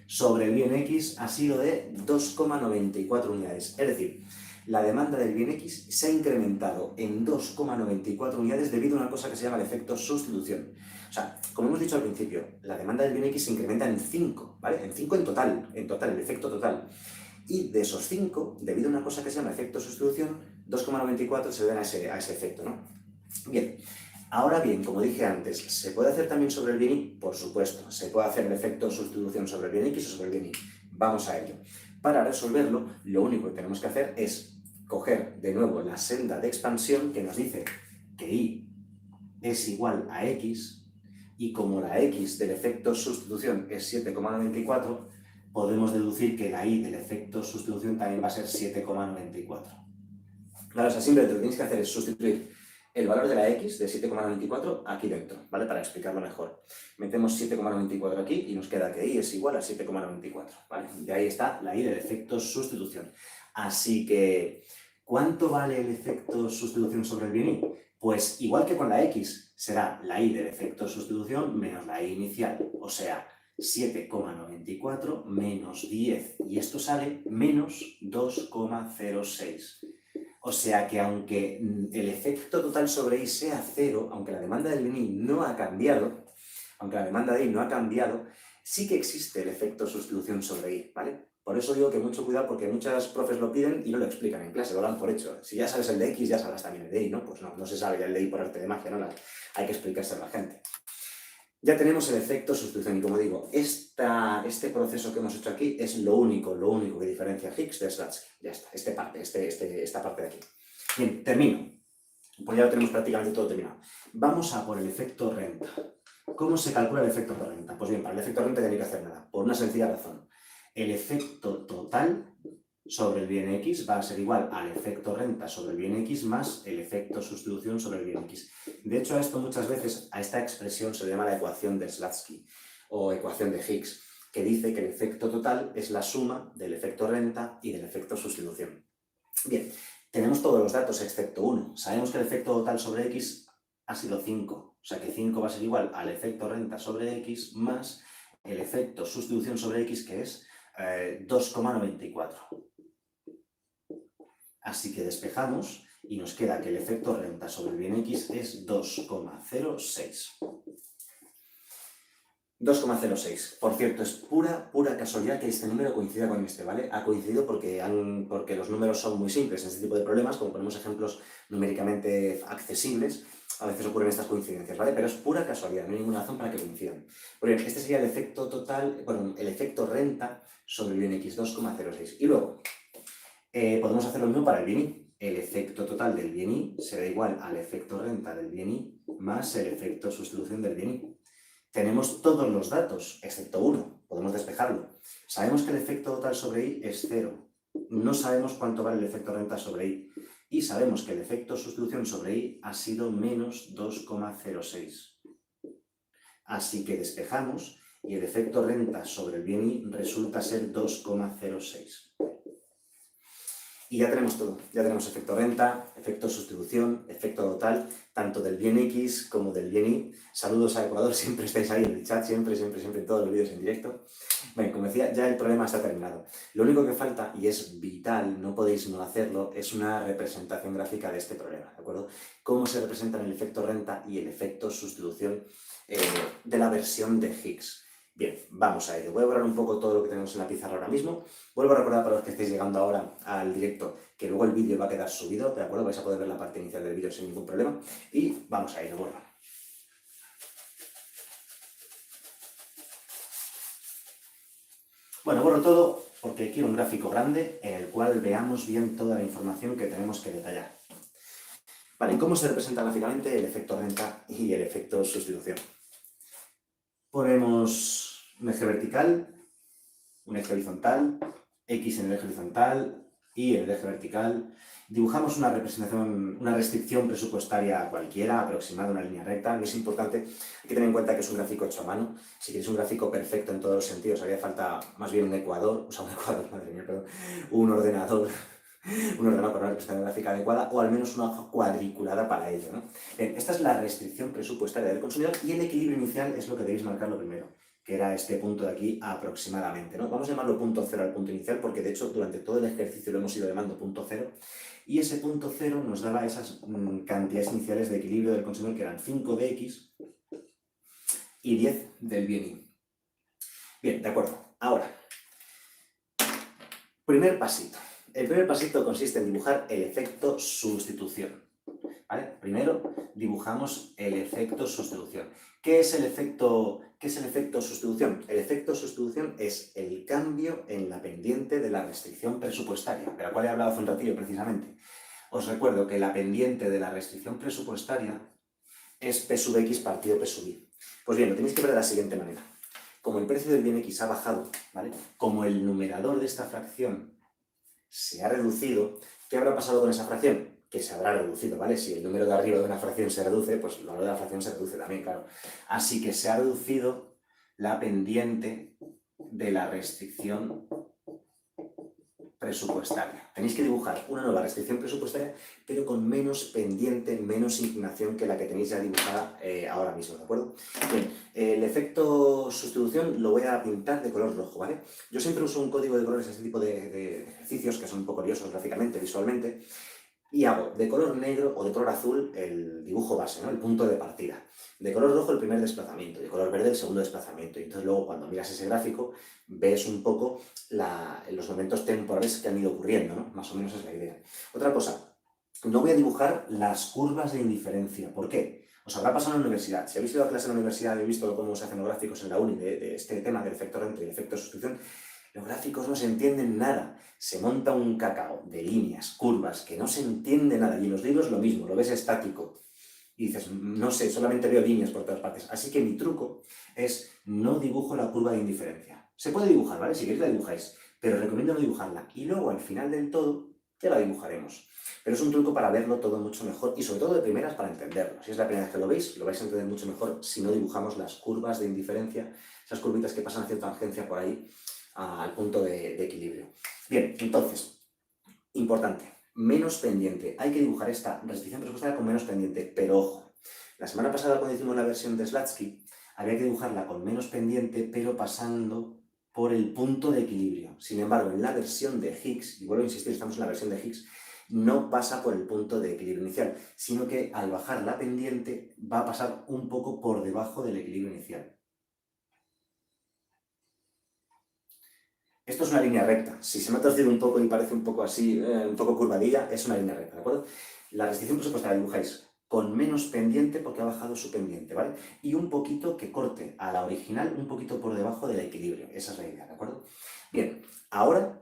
Speaker 1: sobre el bien x ha sido de 2,94 unidades. Es decir, la demanda del bien x se ha incrementado en 2,94 unidades debido a una cosa que se llama el efecto sustitución. O sea, como hemos dicho al principio, la demanda del bien x se incrementa en 5, ¿vale? En 5 en total, el efecto total. Y de esos 5, debido a una cosa que se llama efecto sustitución, 2,94 se deben a ese efecto, ¿no? Bien, ahora bien, como dije antes, ¿se puede hacer también sobre el bien y? Por supuesto, se puede hacer el efecto sustitución sobre el bien x o sobre el bien y. Vamos a ello. Para resolverlo, lo único que tenemos que hacer es coger de nuevo la senda de expansión que nos dice que y es igual a x, y como la x del efecto sustitución es 7,94, podemos deducir que la y del efecto sustitución también va a ser 7,94. Vale, o sea, simplemente lo que tenéis que hacer es sustituir el valor de la x de 7,94 aquí dentro, ¿vale? Para explicarlo mejor. Metemos 7,94 aquí y nos queda que y es igual a 7,94, ¿vale? Y ahí está la y del efecto sustitución. Así que, ¿cuánto vale el efecto sustitución sobre el bien y? Pues igual que con la x, será la y del efecto sustitución menos la y inicial, o sea, 7,94 menos 10, y esto sale menos 2,06. O sea que aunque el efecto total sobre I sea 0, aunque la demanda del bien I no ha cambiado, sí que existe el efecto sustitución sobre I, ¿vale? Por eso digo que mucho cuidado, porque muchas profes lo piden y no lo explican en clase, lo dan por hecho. Si ya sabes el de X, ya sabrás también el de Y, ¿no? Pues no se sabe ya el de Y por arte de magia, ¿no? Hay que explicárselo a la gente. Ya tenemos el efecto sustitución y, como digo, este proceso que hemos hecho aquí es lo único que diferencia Higgs de Slutsky. Ya está, esta parte de aquí. Bien, termino. Pues ya lo tenemos prácticamente todo terminado. Vamos a por el efecto renta. ¿Cómo se calcula el efecto renta? Pues bien, para el efecto renta ya no hay que hacer nada, por una sencilla razón. El efecto total sobre el bien X va a ser igual al efecto renta sobre el bien X más el efecto sustitución sobre el bien X. De hecho, a esto muchas veces, a esta expresión se le llama la ecuación de Slutsky o ecuación de Higgs, que dice que el efecto total es la suma del efecto renta y del efecto sustitución. Bien, tenemos todos los datos excepto uno. Sabemos que el efecto total sobre X ha sido 5, o sea que 5 va a ser igual al efecto renta sobre X más el efecto sustitución sobre X, que es 2,94. Así que despejamos y nos queda que el efecto renta sobre el bien X es 2,06. 2,06. Por cierto, es pura casualidad que este número coincida con este, ¿vale? Ha coincidido porque los números son muy simples en este tipo de problemas, como ponemos ejemplos numéricamente accesibles, a veces ocurren estas coincidencias, ¿vale? Pero es pura casualidad, no hay ninguna razón para que coincidan. Pues bien, este sería el efecto total, bueno, el efecto renta sobre el bien X, 2,06. Y luego, podemos hacer lo mismo para el bien I. El efecto total del bien I será igual al efecto renta del bien I más el efecto sustitución del bien I. Tenemos todos los datos, excepto uno, podemos despejarlo. Sabemos que el efecto total sobre I es 0. No sabemos cuánto vale el efecto renta sobre I. Y sabemos que el efecto sustitución sobre I ha sido menos 2,06. Así que despejamos y el efecto renta sobre el bien I resulta ser 2,06. Y ya tenemos todo, ya tenemos efecto renta, efecto sustitución, efecto total, tanto del bien X como del bien Y. Saludos a Ecuador, siempre estáis ahí en el chat, siempre en todos los vídeos en directo. Bueno, como decía, ya el problema está terminado. Lo único que falta, y es vital, no podéis no hacerlo, es una representación gráfica de este problema, ¿de acuerdo? Cómo se representan el efecto renta y el efecto sustitución de la versión de Higgs. Bien, vamos a ello. Voy a borrar un poco todo lo que tenemos en la pizarra ahora mismo. Vuelvo a recordar para los que estéis llegando ahora al directo que luego el vídeo va a quedar subido, ¿de acuerdo? Vais a poder ver la parte inicial del vídeo sin ningún problema. Y vamos a ello, borro. Bueno, borro todo porque quiero un gráfico grande en el cual veamos bien toda la información que tenemos que detallar. Vale, ¿cómo se representa gráficamente el efecto renta y el efecto sustitución? Ponemos un eje vertical, un eje horizontal, X en el eje horizontal, Y en el eje vertical. Dibujamos una representación, una restricción presupuestaria cualquiera, aproximada a una línea recta. No es importante, hay que tener en cuenta que es un gráfico hecho a mano. Si queréis un gráfico perfecto en todos los sentidos, haría falta más bien un ecuador, madre mía, perdón, un ordenador con una representación gráfica adecuada, o al menos una hoja cuadriculada para ello, ¿no? Bien, esta es la restricción presupuestaria del consumidor y el equilibrio inicial es lo que debéis marcarlo primero, que era este punto de aquí aproximadamente, ¿no? Vamos a llamarlo punto cero al punto inicial porque de hecho durante todo el ejercicio lo hemos ido llamando punto cero, y ese punto cero nos daba esas cantidades iniciales de equilibrio del consumidor que eran 5 de X y 10 del bien Y. Bien, de acuerdo. Ahora, primer pasito. El primer pasito consiste en dibujar el efecto sustitución. ¿Vale? Primero dibujamos el efecto sustitución. ¿Qué es el efecto sustitución? El efecto sustitución es el cambio en la pendiente de la restricción presupuestaria, de la cual he hablado hace un ratillo precisamente. Os recuerdo que la pendiente de la restricción presupuestaria es P sub X partido P sub Y. Pues bien, lo tenéis que ver de la siguiente manera. Como el precio del bien X ha bajado, ¿vale? Como el numerador de esta fracción se ha reducido, ¿qué habrá pasado con esa fracción? Que se habrá reducido, ¿vale? Si el número de arriba de una fracción se reduce, pues el valor de la fracción se reduce también, claro. Así que se ha reducido la pendiente de la restricción presupuestaria. Tenéis que dibujar una nueva restricción presupuestaria, pero con menos pendiente, menos inclinación que la que tenéis ya dibujada ahora mismo, ¿de acuerdo? Bien, el efecto sustitución lo voy a pintar de color rojo, ¿vale? Yo siempre uso un código de colores a este tipo de ejercicios que son un poco liosos gráficamente, visualmente, y hago de color negro o de color azul el dibujo base, ¿no? El punto de partida. De color rojo el primer desplazamiento, de color verde el segundo desplazamiento. Y entonces luego cuando miras ese gráfico ves un poco los momentos temporales que han ido ocurriendo, ¿no? Más o menos es la idea. Otra cosa, no voy a dibujar las curvas de indiferencia. ¿Por qué? Os habrá pasado en la universidad. Si habéis ido a clase en la universidad y habéis visto cómo se hacen los gráficos en la uni de este tema del efecto renta y el efecto sustitución, los gráficos no se entienden nada. Se monta un cacao de líneas, curvas, que no se entiende nada. Y en los libros lo mismo, lo ves estático. Y dices, no sé, solamente veo líneas por todas partes. Así que mi truco es no dibujo la curva de indiferencia. Se puede dibujar, ¿vale? Si queréis la dibujáis, pero recomiendo no dibujarla. Y luego al final del todo ya la dibujaremos. Pero es un truco para verlo todo mucho mejor y sobre todo de primeras para entenderlo. Si es la primera vez que lo veis, lo vais a entender mucho mejor si no dibujamos las curvas de indiferencia, esas curvitas que pasan hacia tangencia por ahí al punto de equilibrio. Bien, entonces, importante, menos pendiente. Hay que dibujar esta restricción presupuestaria con menos pendiente, pero ojo, la semana pasada cuando hicimos la versión de Slatsky, había que dibujarla con menos pendiente, pero pasando por el punto de equilibrio. Sin embargo, en la versión de Higgs, y vuelvo a insistir, estamos en la versión de Higgs, no pasa por el punto de equilibrio inicial, sino que al bajar la pendiente va a pasar un poco por debajo del equilibrio inicial. Esto es una línea recta. Si se me ha torcido un poco y parece un poco así, un poco curvadilla, es una línea recta, ¿de acuerdo? La restricción presupuestaria la dibujáis con menos pendiente porque ha bajado su pendiente, ¿vale? Y un poquito que corte a la original un poquito por debajo del equilibrio. Esa es la idea, ¿de acuerdo? Bien, ahora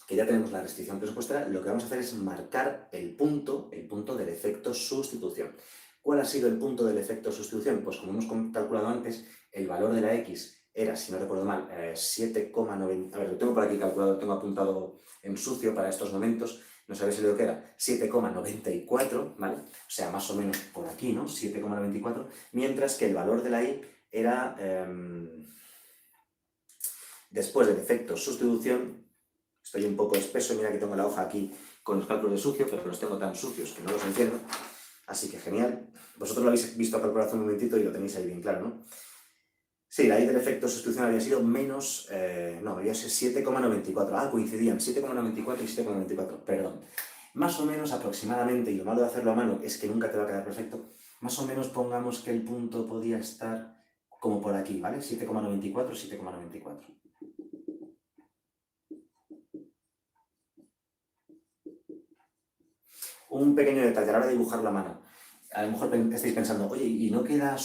Speaker 1: que ya tenemos la restricción presupuestaria, lo que vamos a hacer es marcar el punto del efecto sustitución. ¿Cuál ha sido el punto del efecto sustitución? Pues como hemos calculado antes, el valor de la X era, si no recuerdo mal, 7,90. A ver, lo tengo por aquí calculado, lo tengo apuntado en sucio para estos momentos. No sabéis lo que era, 7,94, ¿vale? O sea, más o menos por aquí, ¿no? 7,94, mientras que el valor de la Y era, después del efecto sustitución, estoy un poco espeso, mira que tengo la hoja aquí con los cálculos de sucio, pero los tengo tan sucios que no los entiendo. Así que genial. Vosotros lo habéis visto calcular hace un momentito y lo tenéis ahí bien claro, ¿no? Sí, la I del efecto sustitución había sido menos, había sido 7,94. Ah, coincidían, 7,94 y 7,94, perdón. Más o menos aproximadamente, y lo malo de hacerlo a mano es que nunca te va a quedar perfecto, más o menos pongamos que el punto podía estar como por aquí, ¿vale? 7,94, 7,94. Un pequeño detalle a la hora de dibujar la mano. A lo mejor estáis pensando, oye, ¿y no queda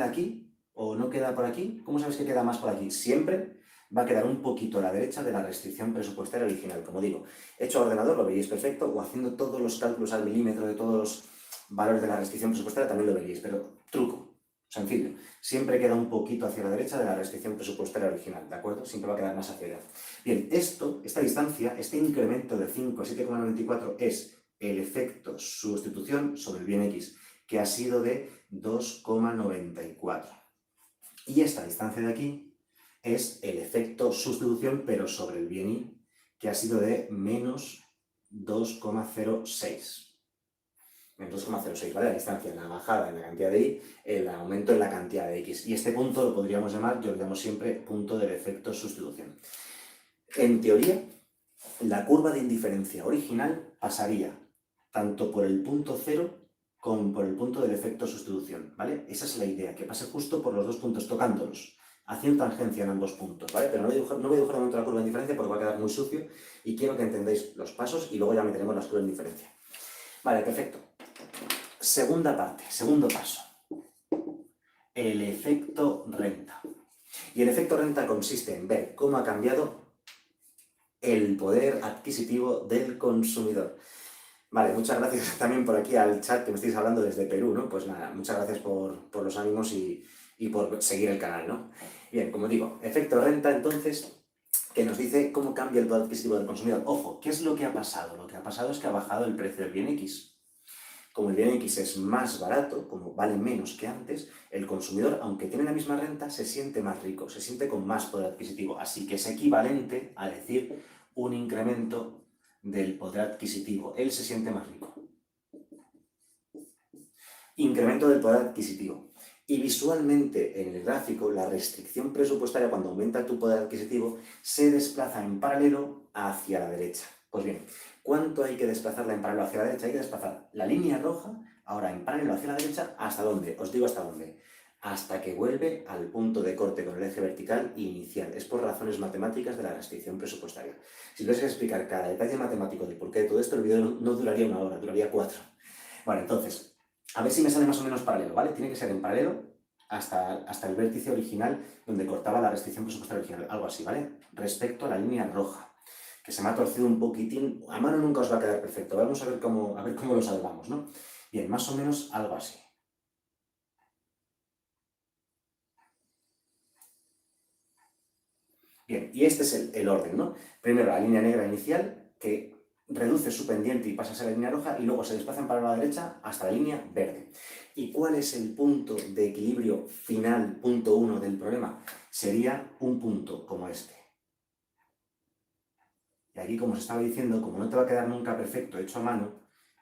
Speaker 1: aquí? ¿O no queda por aquí? ¿Cómo sabes que queda más por aquí? Siempre va a quedar un poquito a la derecha de la restricción presupuestaria original. Como digo, hecho a ordenador lo veréis perfecto, o haciendo todos los cálculos al milímetro de todos los valores de la restricción presupuestaria también lo veréis, pero truco, sencillo. Siempre queda un poquito hacia la derecha de la restricción presupuestaria original, ¿de acuerdo? Siempre va a quedar más hacia allá. Bien, esta distancia, este incremento de 5 a 7,94 es el efecto sustitución sobre el bien X, que ha sido de 2,94. Y esta distancia de aquí es el efecto sustitución, pero sobre el bien Y, que ha sido de menos 2,06. Menos 2,06, ¿vale? La distancia, la bajada en la cantidad de Y, el aumento en la cantidad de X. Y este punto lo podríamos llamar, yo lo llamo siempre, punto del efecto sustitución. En teoría, la curva de indiferencia original pasaría tanto por el punto 0 como por el punto del efecto sustitución, ¿vale? Esa es la idea, que pase justo por los dos puntos, tocándolos, haciendo tangencia en ambos puntos, ¿vale? Pero no voy a dibujar de momento la curva de indiferencia porque va a quedar muy sucio y quiero que entendáis los pasos y luego ya meteremos las curvas de indiferencia. Vale, perfecto. Segunda parte, segundo paso. El efecto renta. Y el efecto renta consiste en ver cómo ha cambiado el poder adquisitivo del consumidor. Vale, muchas gracias también por aquí al chat que me estáis hablando desde Perú, ¿no? Pues nada, muchas gracias por los ánimos y por seguir el canal, ¿no? Bien, como digo, efecto renta, entonces, que nos dice cómo cambia el poder adquisitivo del consumidor. Ojo, ¿qué es lo que ha pasado? Lo que ha pasado es que ha bajado el precio del bien X. Como el bien X es más barato, como vale menos que antes, el consumidor, aunque tiene la misma renta, se siente más rico, se siente con más poder adquisitivo. Así que es equivalente a decir un incremento del poder adquisitivo. Él se siente más rico. Incremento del poder adquisitivo. Y visualmente en el gráfico, la restricción presupuestaria cuando aumenta tu poder adquisitivo se desplaza en paralelo hacia la derecha. Pues bien, ¿cuánto hay que desplazarla en paralelo hacia la derecha? Hay que desplazar la línea roja, ahora en paralelo hacia la derecha, ¿hasta dónde? Os digo hasta dónde. Hasta que vuelve al punto de corte con el eje vertical inicial. Es por razones matemáticas de la restricción presupuestaria. Si tuviese que explicar cada detalle matemático del porqué de todo esto, el vídeo no duraría 1 hora, duraría 4. Bueno, entonces, a ver si me sale más o menos paralelo, ¿vale? Tiene que ser en paralelo hasta el vértice original donde cortaba la restricción presupuestaria original, algo así, ¿vale? Respecto a la línea roja, que se me ha torcido un poquitín. A mano nunca os va a quedar perfecto. Vamos a ver cómo lo salvamos, ¿no? Bien, más o menos algo así. Bien, y este es el orden, ¿no? Primero la línea negra inicial, que reduce su pendiente y pasa a ser la línea roja, y luego se desplaza para la derecha hasta la línea verde. ¿Y cuál es el punto de equilibrio final, punto 1 del problema? Sería un punto como este. Y aquí, como os estaba diciendo, como no te va a quedar nunca perfecto hecho a mano,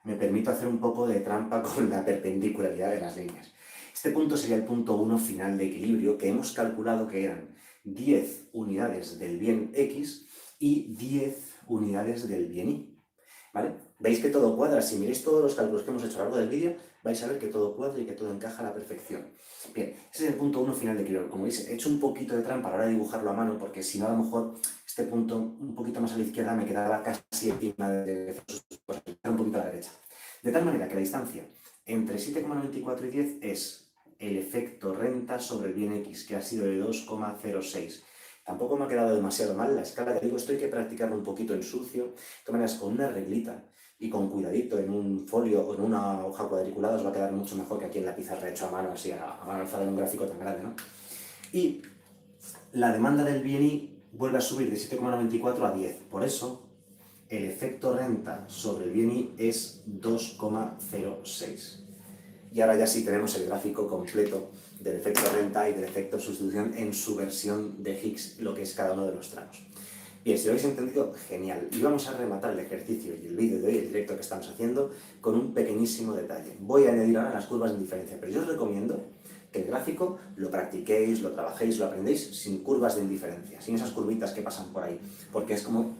Speaker 1: me permito hacer un poco de trampa con la perpendicularidad de las líneas. Este punto sería el punto 1 final de equilibrio, que hemos calculado que eran 10 unidades del bien X y 10 unidades del bien Y. ¿Vale? Veis que todo cuadra. Si miréis todos los cálculos que hemos hecho a lo largo del vídeo, vais a ver que todo cuadra y que todo encaja a la perfección. Bien, ese es el punto 1 final de equilibrio. Como veis, he hecho un poquito de trampa a la hora de dibujarlo a mano, porque si no, a lo mejor este punto un poquito más a la izquierda me quedaba casi encima de un poquito a la derecha. De tal manera que la distancia entre 7,94 y 10 es el efecto renta sobre el bien X, que ha sido de 2,06. Tampoco me ha quedado demasiado mal la escala, que digo, esto hay que practicarlo un poquito en sucio, de todas maneras con una reglita y con cuidadito en un folio o en una hoja cuadriculada os va a quedar mucho mejor que aquí en la pizarra hecho a mano, así a mano alzada en un gráfico tan grande, ¿no? Y la demanda del bien Y vuelve a subir de 7,94 a 10, por eso el efecto renta sobre el bien Y es 2,06. Y ahora ya sí tenemos el gráfico completo del efecto renta y del efecto sustitución en su versión de Higgs, lo que es cada uno de los tramos. Bien, si lo habéis entendido, genial. Y vamos a rematar el ejercicio y el vídeo de hoy, el directo que estamos haciendo, con un pequeñísimo detalle. Voy a añadir ahora las curvas de indiferencia, pero yo os recomiendo que el gráfico lo practiquéis, lo trabajéis, lo aprendéis sin curvas de indiferencia, sin esas curvitas que pasan por ahí, porque es como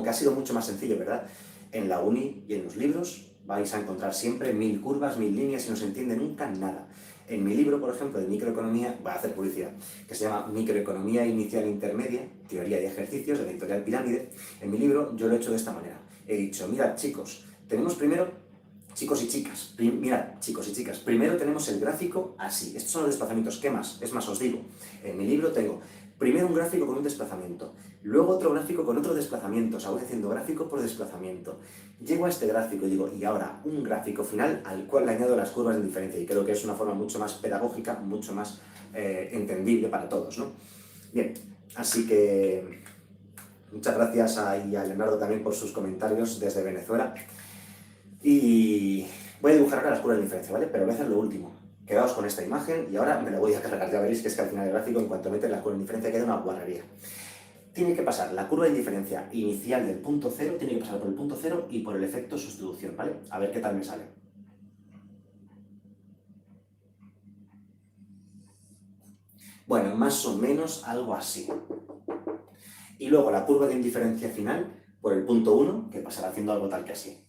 Speaker 1: que ha sido mucho más sencillo, ¿verdad? En la uni y en los libros vais a encontrar siempre 1000 curvas, 1000 líneas y no se entiende nunca nada. En mi libro, por ejemplo, de microeconomía, voy a hacer publicidad, que se llama Microeconomía Inicial e Intermedia, Teoría y Ejercicios, de la editorial Pirámide, en mi libro yo lo he hecho de esta manera. He dicho, mirad chicos, tenemos primero, chicos y chicas, mirad chicos y chicas, primero tenemos el gráfico así, estos son los desplazamientos, ¿qué más? Es más, os digo, en mi libro tengo primero un gráfico con un desplazamiento, luego otro gráfico con otro desplazamiento, o sea, voy haciendo gráfico por desplazamiento. Llego a este gráfico y digo, y ahora un gráfico final al cual le añado las curvas de diferencia, y creo que es una forma mucho más pedagógica, mucho más entendible para todos, ¿no? Bien, así que muchas gracias a Leonardo también por sus comentarios desde Venezuela. Y voy a dibujar acá las curvas de diferencia, ¿vale? Pero voy a hacer lo último. Quedaos con esta imagen y ahora me la voy a cargar. Ya veréis que es que al final del gráfico, en cuanto metes la curva de indiferencia, queda una guarrería. Tiene que pasar la curva de indiferencia inicial del punto cero, tiene que pasar por el punto cero y por el efecto sustitución, ¿vale? A ver qué tal me sale. Bueno, más o menos algo así. Y luego la curva de indiferencia final por el punto 1, que pasará haciendo algo tal que así.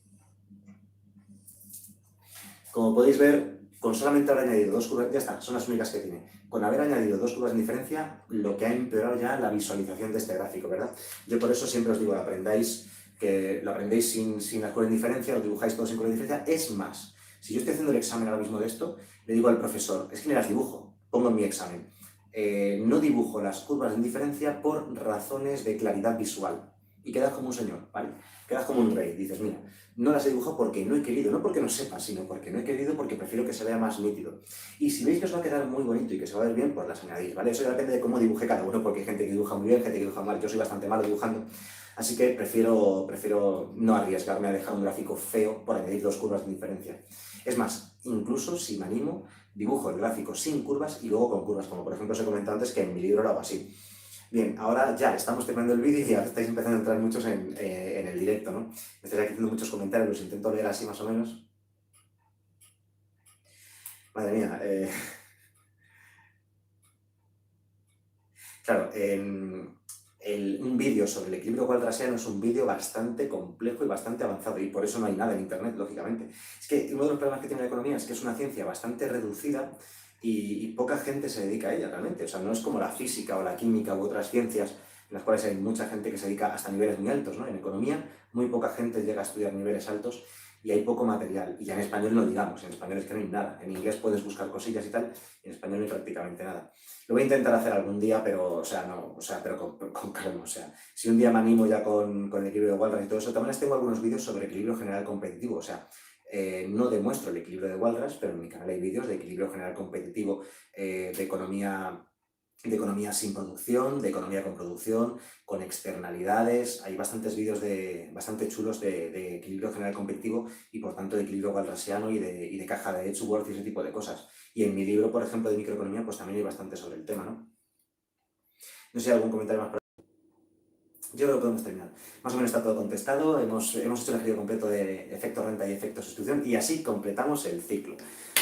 Speaker 1: Como podéis ver, con solamente haber añadido 2 curvas, ya está, son las únicas que tiene. Con haber añadido 2 curvas de diferencia, lo que ha empeorado ya la visualización de este gráfico, ¿verdad? Yo por eso siempre os digo, lo aprendéis sin las curvas de diferencia, lo dibujáis todos sin curvas de diferencia. Es más, si yo estoy haciendo el examen ahora mismo de esto, le digo al profesor, es que ni las dibujo, pongo en mi examen. No dibujo las curvas de indiferencia por razones de claridad visual. Y quedas como un señor, ¿vale? Quedas como un rey. Dices, mira, no las he dibujado porque no he querido, no porque no sepa, sino porque no he querido, porque prefiero que se vea más nítido. Y si veis que os va a quedar muy bonito y que se va a ver bien, pues las añadís, ¿vale? Eso ya depende de cómo dibuje cada uno, porque hay gente que dibuja muy bien, gente que dibuja mal. Yo soy bastante malo dibujando, así que prefiero no arriesgarme a dejar un gráfico feo por añadir 2 curvas de diferencia. Es más, incluso si me animo, dibujo el gráfico sin curvas y luego con curvas, como por ejemplo os he comentado antes que en mi libro lo hago así. Bien, ahora ya estamos terminando el vídeo y ahora estáis empezando a entrar muchos en el directo, ¿no? Me estáis aquí haciendo muchos comentarios, los intento leer así más o menos. Madre mía, claro, un vídeo sobre el equilibrio walrasiano es un vídeo bastante complejo y bastante avanzado y por eso no hay nada en internet, lógicamente. Es que uno de los problemas que tiene la economía es que es una ciencia bastante reducida y poca gente se dedica a ella realmente. O sea, no es como la física o la química u otras ciencias en las cuales hay mucha gente que se dedica hasta niveles muy altos, ¿no? En economía muy poca gente llega a estudiar niveles altos y hay poco material. Y ya en español no digamos, en español es que no hay nada. En inglés puedes buscar cosillas y tal, y en español no hay prácticamente nada. Lo voy a intentar hacer algún día, pero, o sea, no, o sea, pero con calma, o sea, si un día me animo ya con el equilibrio de Walras y todo eso, también les tengo algunos vídeos sobre equilibrio general competitivo, o sea, no demuestro el equilibrio de Walras, pero en mi canal hay vídeos de equilibrio general competitivo, de economía sin producción, de economía con producción, con externalidades. Hay bastantes vídeos bastante chulos de equilibrio general competitivo y por tanto de equilibrio walrasiano y de caja de Edgeworth y ese tipo de cosas. Y en mi libro, por ejemplo, de microeconomía, pues también hay bastante sobre el tema, ¿no? No sé si hay algún comentario más. Yo creo que podemos terminar. Más o menos está todo contestado, hemos hecho el ejercicio completo de efecto renta y efecto sustitución y así completamos el ciclo.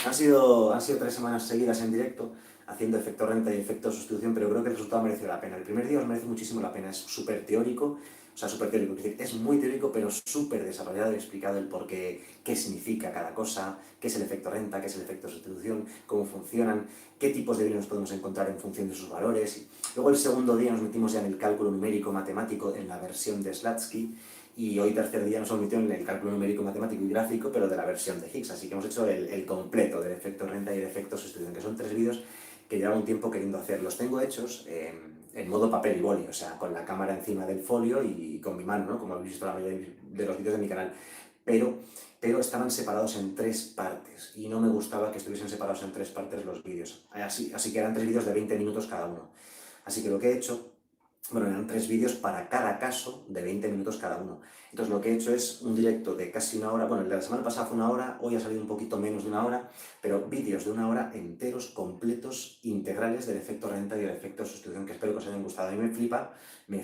Speaker 1: Han sido 3 semanas seguidas en directo haciendo efecto renta y efecto sustitución, pero creo que el resultado mereció la pena. El primer día os merece muchísimo la pena, es súper teórico, o sea, súper teórico, es decir, es muy teórico, pero súper desarrollado y explicado el por qué, qué significa cada cosa, qué es el efecto renta, qué es el efecto sustitución, cómo funcionan, qué tipos de bienes podemos encontrar en función de sus valores. Luego el segundo día nos metimos ya en el cálculo numérico matemático en la versión de Slatsky y hoy tercer día nos hemos metido en el cálculo numérico matemático y gráfico, pero de la versión de Higgs. Así que hemos hecho el completo del efecto renta y el efecto sustitución, que son 3 vídeos que llevo un tiempo queriendo hacer. Los tengo hechos en modo papel y boli, o sea, con la cámara encima del folio y con mi mano, ¿no? Como habéis visto la mayoría de los vídeos de mi canal. Pero, pero estaban separados en 3 partes y no me gustaba que estuviesen separados en 3 partes los vídeos. Así que eran 3 vídeos de 20 minutos cada uno. Así que lo que he hecho, bueno, eran 3 vídeos para cada caso de 20 minutos cada uno. Entonces lo que he hecho es un directo de casi 1 hora, bueno, el de la semana pasada fue 1 hora, hoy ha salido un poquito menos de 1 hora, pero vídeos de 1 hora enteros, completos, integrales del efecto renta y del efecto sustitución, que espero que os hayan gustado. A mí me flipa, me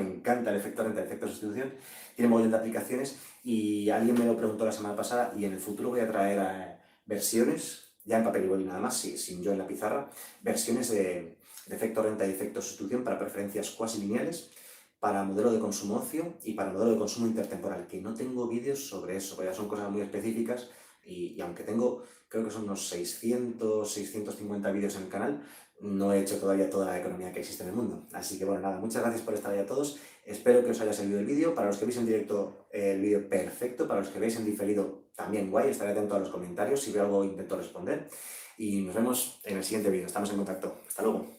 Speaker 1: encanta el efecto renta y el efecto sustitución, tiene un montón de aplicaciones y alguien me lo preguntó la semana pasada y en el futuro voy a traer versiones, ya en papel y boli nada más, sin yo en la pizarra, versiones de efecto renta y efecto sustitución para preferencias cuasi lineales, para modelo de consumo ocio y para modelo de consumo intertemporal, que no tengo vídeos sobre eso, porque ya son cosas muy específicas y aunque tengo, creo que son unos 600, 650 vídeos en el canal, no he hecho todavía toda la economía que existe en el mundo. Así que bueno, nada, muchas gracias por estar ahí a todos. Espero que os haya servido el vídeo. Para los que veis en directo, el vídeo perfecto. Para los que veis en diferido, también guay. Estaré atento a los comentarios. Si veo algo, intento responder. Y nos vemos en el siguiente vídeo. Estamos en contacto. Hasta luego.